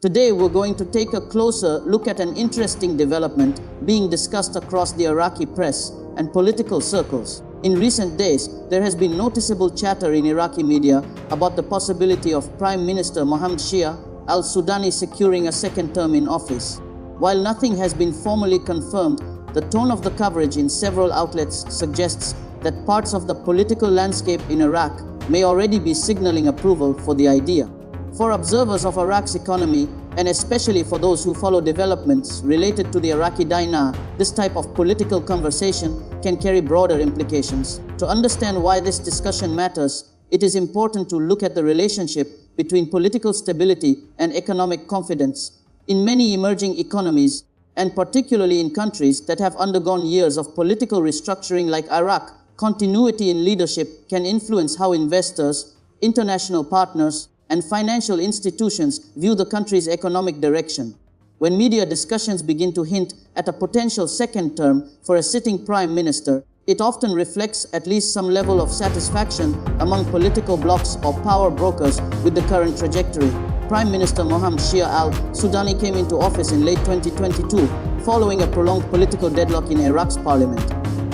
Today, we're going to take a closer look at an interesting development being discussed across the Iraqi press and political circles. In recent days, there has been noticeable chatter in Iraqi media about the possibility of Prime Minister Mohammed Shia al-Sudani securing a second term in office. While nothing has been formally confirmed, the tone of the coverage in several outlets suggests that parts of the political landscape in Iraq may already be signaling approval for the idea. For observers of Iraq's economy, and especially for those who follow developments related to the Iraqi dinar, this type of political conversation can carry broader implications. To understand why this discussion matters, it is important to look at the relationship between political stability and economic confidence. In many emerging economies, and particularly in countries that have undergone years of political restructuring like Iraq, continuity in leadership can influence how investors, international partners, and financial institutions view the country's economic direction. When media discussions begin to hint at a potential second term for a sitting prime minister, it often reflects at least some level of satisfaction among political blocs or power brokers with the current trajectory. Prime Minister Mohammed Shia al-Sudani came into office in late 2022, following a prolonged political deadlock in Iraq's parliament.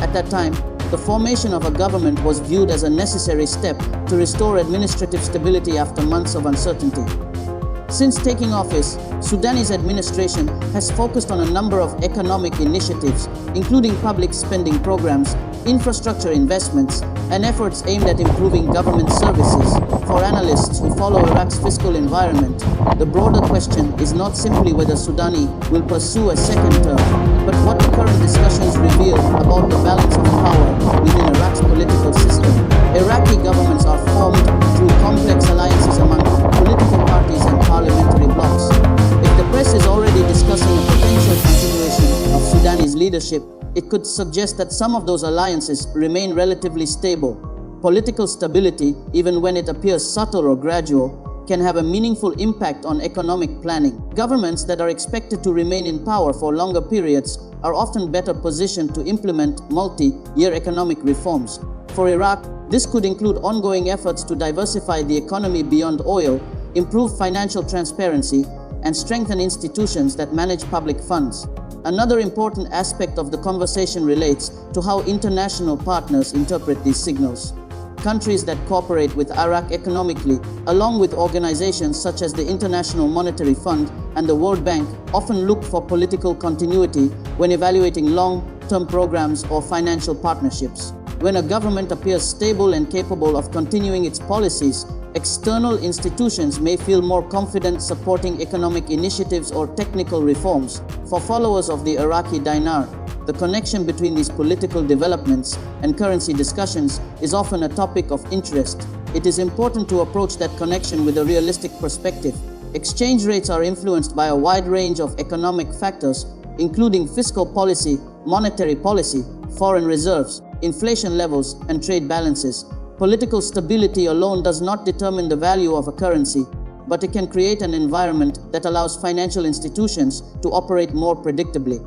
At that time, the formation of a government was viewed as a necessary step to restore administrative stability after months of uncertainty. Since taking office, Sudani's administration has focused on a number of economic initiatives, including public spending programs, infrastructure investments, and efforts aimed at improving government services. For analysts who follow Iraq's fiscal environment, the broader question is not simply whether Sudani will pursue a second term, but what the current discussions reveal about the balance of power within Iraq's political system. Iraqi governments are formed through complex alliances among political parties and parliamentary blocs. If the press is already discussing a potential continuation of Sudani's leadership, it could suggest that some of those alliances remain relatively stable. Political stability, even when it appears subtle or gradual, can have a meaningful impact on economic planning. Governments that are expected to remain in power for longer periods are often better positioned to implement multi-year economic reforms. For Iraq, this could include ongoing efforts to diversify the economy beyond oil, improve financial transparency, and strengthen institutions that manage public funds. Another important aspect of the conversation relates to how international partners interpret these signals. Countries that cooperate with Iraq economically, along with organizations such as the International Monetary Fund and the World Bank, often look for political continuity when evaluating long-term programs or financial partnerships. When a government appears stable and capable of continuing its policies, external institutions may feel more confident supporting economic initiatives or technical reforms. For followers of the Iraqi dinar, the connection between these political developments and currency discussions is often a topic of interest. It is important to approach that connection with a realistic perspective. Exchange rates are influenced by a wide range of economic factors, including fiscal policy, monetary policy, foreign reserves, inflation levels, and trade balances. Political stability alone does not determine the value of a currency, but it can create an environment that allows financial institutions to operate more predictably.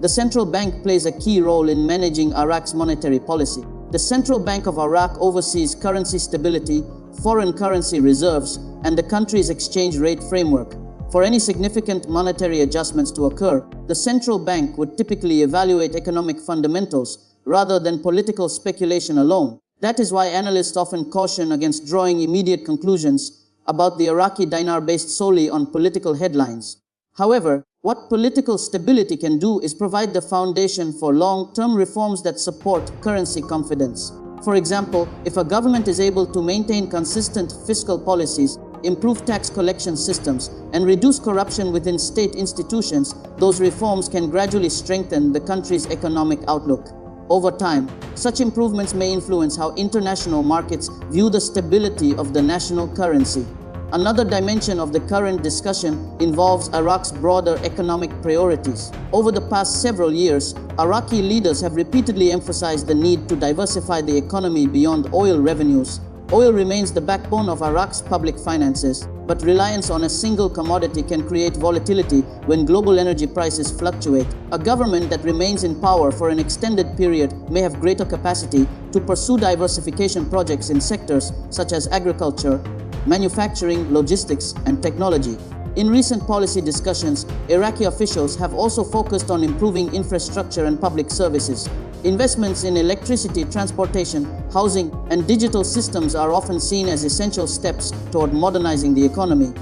The central bank plays a key role in managing Iraq's monetary policy. The Central Bank of Iraq oversees currency stability, foreign currency reserves, and the country's exchange rate framework. For any significant monetary adjustments to occur, the central bank would typically evaluate economic fundamentals rather than political speculation alone. That is why analysts often caution against drawing immediate conclusions about the Iraqi dinar based solely on political headlines. However, what political stability can do is provide the foundation for long-term reforms that support currency confidence. For example, if a government is able to maintain consistent fiscal policies, improve tax collection systems, and reduce corruption within state institutions, those reforms can gradually strengthen the country's economic outlook. Over time, such improvements may influence how international markets view the stability of the national currency. Another dimension of the current discussion involves Iraq's broader economic priorities. Over the past several years, Iraqi leaders have repeatedly emphasized the need to diversify the economy beyond oil revenues. Oil remains the backbone of Iraq's public finances, but reliance on a single commodity can create volatility when global energy prices fluctuate. A government that remains in power for an extended period may have greater capacity to pursue diversification projects in sectors such as agriculture, manufacturing, logistics, and technology. In recent policy discussions, Iraqi officials have also focused on improving infrastructure and public services. Investments in electricity, transportation, housing, and digital systems are often seen as essential steps toward modernizing the economy.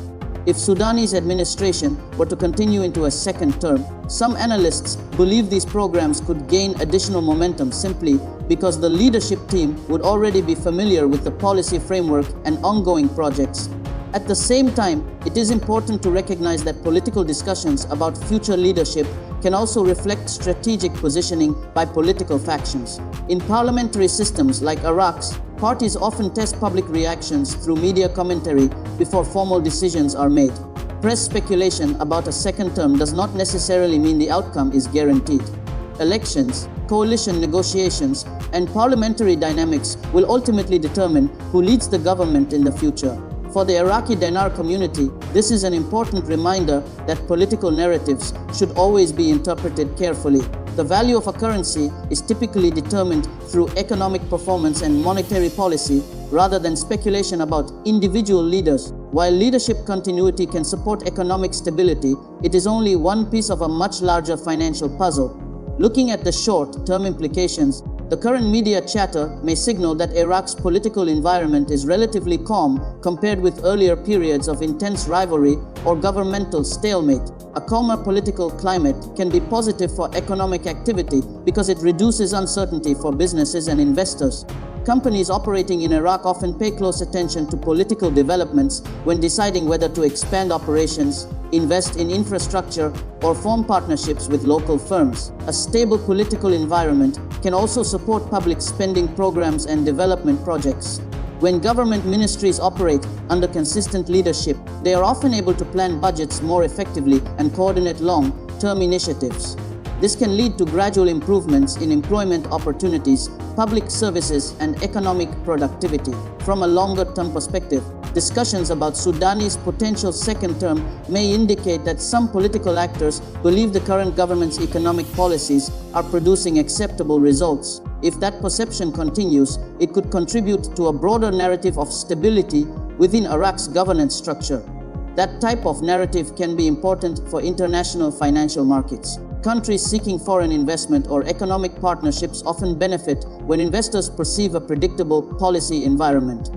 If Sudanese administration were to continue into a second term, some analysts believe these programs could gain additional momentum simply because the leadership team would already be familiar with the policy framework and ongoing projects. At the same time, it is important to recognize that political discussions about future leadership can also reflect strategic positioning by political factions. In parliamentary systems like Iraq's, parties often test public reactions through media commentary before formal decisions are made. Press speculation about a second term does not necessarily mean the outcome is guaranteed. Elections, coalition negotiations, and parliamentary dynamics will ultimately determine who leads the government in the future. For the Iraqi dinar community, this is an important reminder that political narratives should always be interpreted carefully. The value of a currency is typically determined through economic performance and monetary policy rather than speculation about individual leaders. While leadership continuity can support economic stability, it is only one piece of a much larger financial puzzle. Looking at the short-term implications, the current media chatter may signal that Iraq's political environment is relatively calm compared with earlier periods of intense rivalry or governmental stalemate. A calmer political climate can be positive for economic activity because it reduces uncertainty for businesses and investors. Companies operating in Iraq often pay close attention to political developments when deciding whether to expand operations, invest in infrastructure, or form partnerships with local firms. A stable political environment can also support public spending programs and development projects. When government ministries operate under consistent leadership, they are often able to plan budgets more effectively and coordinate long-term initiatives. This can lead to gradual improvements in employment opportunities, public services, and economic productivity. From a longer-term perspective, discussions about Sudanese potential second term may indicate that some political actors believe the current government's economic policies are producing acceptable results. If that perception continues, it could contribute to a broader narrative of stability within Iraq's governance structure. That type of narrative can be important for international financial markets. Countries seeking foreign investment or economic partnerships often benefit when investors perceive a predictable policy environment.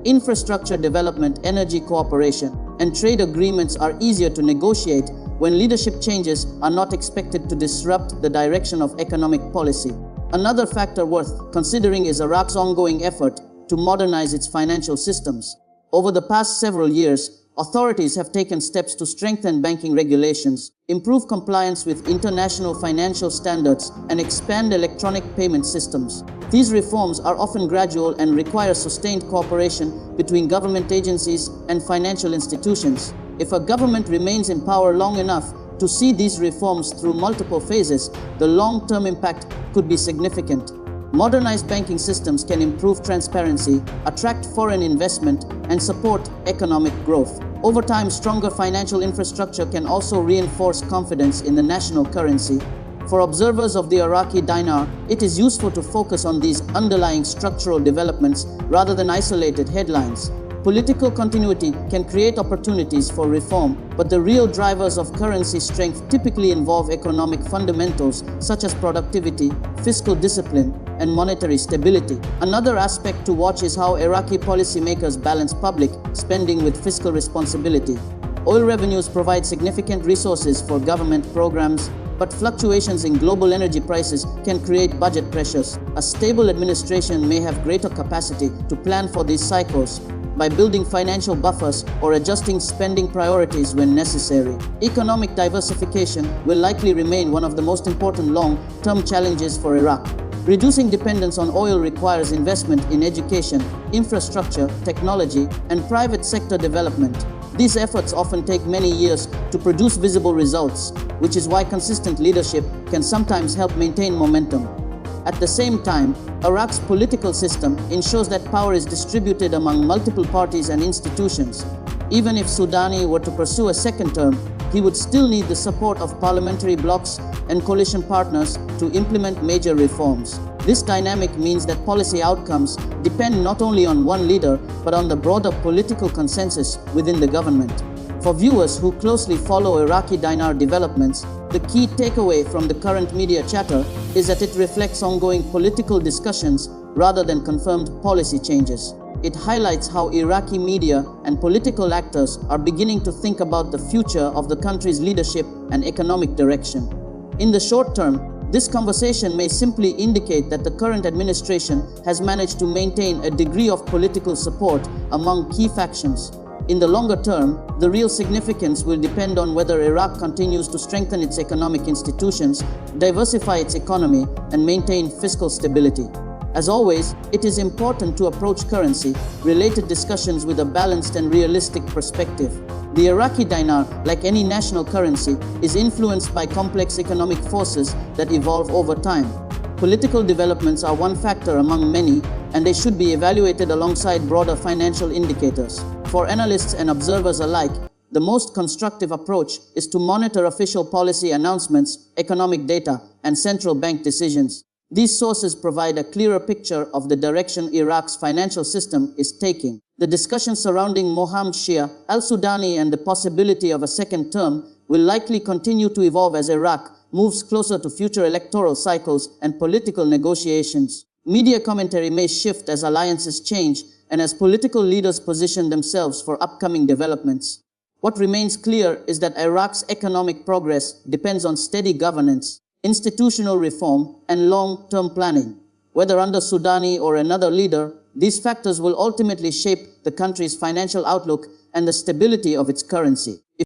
Infrastructure development, energy cooperation, and trade agreements are easier to negotiate when leadership changes are not expected to disrupt the direction of economic policy. Another factor worth considering is Iraq's ongoing effort to modernize its financial systems. Over the past several years, authorities have taken steps to strengthen banking regulations, improve compliance with international financial standards, and expand electronic payment systems. These reforms are often gradual and require sustained cooperation between government agencies and financial institutions. If a government remains in power long enough to see these reforms through multiple phases, the long-term impact could be significant. Modernized banking systems can improve transparency, attract foreign investment, and support economic growth. Over time, stronger financial infrastructure can also reinforce confidence in the national currency. For observers of the Iraqi dinar, it is useful to focus on these underlying structural developments rather than isolated headlines. Political continuity can create opportunities for reform, but the real drivers of currency strength typically involve economic fundamentals such as productivity, fiscal discipline, and monetary stability. Another aspect to watch is how Iraqi policymakers balance public spending with fiscal responsibility. Oil revenues provide significant resources for government programs, but fluctuations in global energy prices can create budget pressures. A stable administration may have greater capacity to plan for these cycles by building financial buffers or adjusting spending priorities when necessary. Economic diversification will likely remain one of the most important long-term challenges for Iraq. Reducing dependence on oil requires investment in education, infrastructure, technology, and private sector development. These efforts often take many years to produce visible results, which is why consistent leadership can sometimes help maintain momentum. At the same time, Iraq's political system ensures that power is distributed among multiple parties and institutions. Even if Soudani were to pursue a second term, he would still need the support of parliamentary blocs and coalition partners to implement major reforms. This dynamic means that policy outcomes depend not only on one leader, but on the broader political consensus within the government. For viewers who closely follow Iraqi dinar developments, the key takeaway from the current media chatter is that it reflects ongoing political discussions rather than confirmed policy changes. It highlights how Iraqi media and political actors are beginning to think about the future of the country's leadership and economic direction. In the short term, this conversation may simply indicate that the current administration has managed to maintain a degree of political support among key factions. In the longer term, the real significance will depend on whether Iraq continues to strengthen its economic institutions, diversify its economy, and maintain fiscal stability. As always, it is important to approach currency-related discussions with a balanced and realistic perspective. The Iraqi dinar, like any national currency, is influenced by complex economic forces that evolve over time. Political developments are one factor among many, and they should be evaluated alongside broader financial indicators. For analysts and observers alike, the most constructive approach is to monitor official policy announcements, economic data, and central bank decisions. These sources provide a clearer picture of the direction Iraq's financial system is taking. The discussion surrounding Mohammed Shia al-Sudani and the possibility of a second term will likely continue to evolve as Iraq moves closer to future electoral cycles and political negotiations. Media commentary may shift as alliances change and as political leaders position themselves for upcoming developments. What remains clear is that Iraq's economic progress depends on steady governance, institutional reform, and long-term planning. Whether under Sudani or another leader, these factors will ultimately shape the country's financial outlook and the stability of its currency.